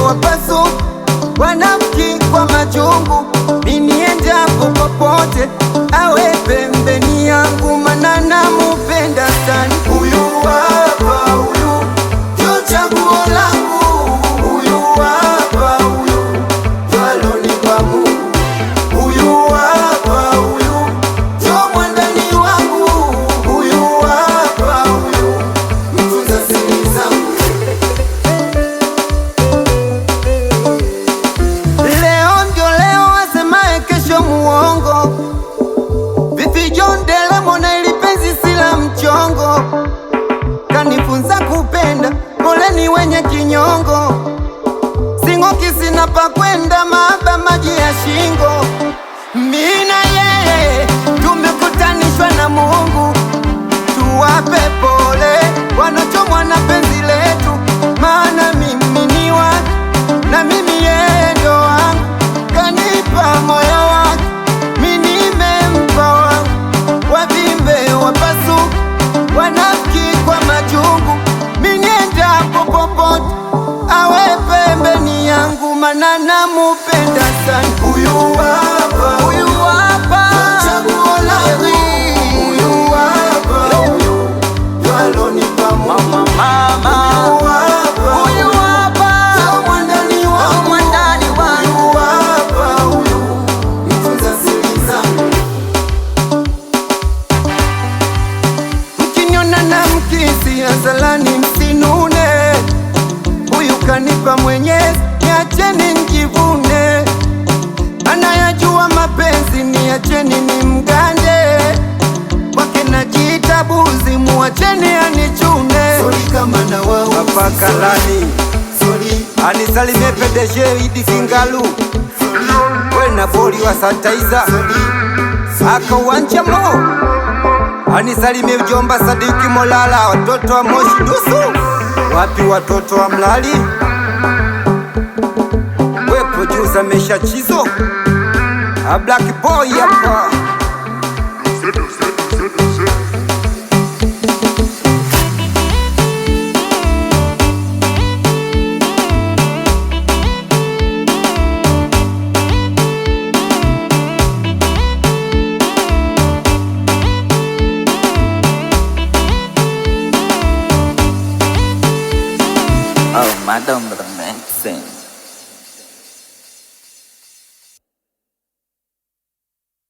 wapasu, wanafiki kwa majungu. Niendapo popote awe pembeni yangu, maana namupenda sana. Huyu hapa, huyu ndio chaguo langu. Huyu hapa, huyu ndio alonipa Mungu. Huyu hapa, huyu ndio mwandani wangu. Huyu hapa, huyu mtunza siri zangu. Leo ndio leo, asemaye kesho muongo. Vipi John Delemo na ili penzi sila mchongo. Kanifunza kupenda, poleni wenye kinyongo. Sing'oki sina pa kwenda, mahaba maji ya shingo. Mimi na yeye tumekutanishwa na Mungu. Tuwape pole wanochomwa na penzi letu, maana mimi ni wake na mimi yeye ndo wangu. Kanipa moyo wake, mimi nimempa wangu. Wavimbe wapasu, wanafiki kwa majungu. Mimi niendapo popote awe pembeni yangu, maana namupenda sana. Huyu hapa, huyu hapa chaguo langu. Huyu hapa, huyu ndio alonipa Mungu. Huyu hapa ndio mwandani wangu. Huyu hapa, huyu mtunza siri zangu. Mkiniona na mkisi azalani msinune. Huyu kanipa Mwenyezi, niacheni njivune. Anayajua mapenzi, niacheni nimgande. Kwake najiita buzi, muacheni anichune. Sori kama na wao Papa Kalani, sori anisalimie PDG Idi Kingalu, wena boli wa Santaiza aka uwanja mo. Anisalimie mjomba Sadiki Molala, watoto wa Moshi Dusu. Wapi watoto wa Mlali? We producer Mesha Chizo, a black boy hapa. Oh, madam, makes sense.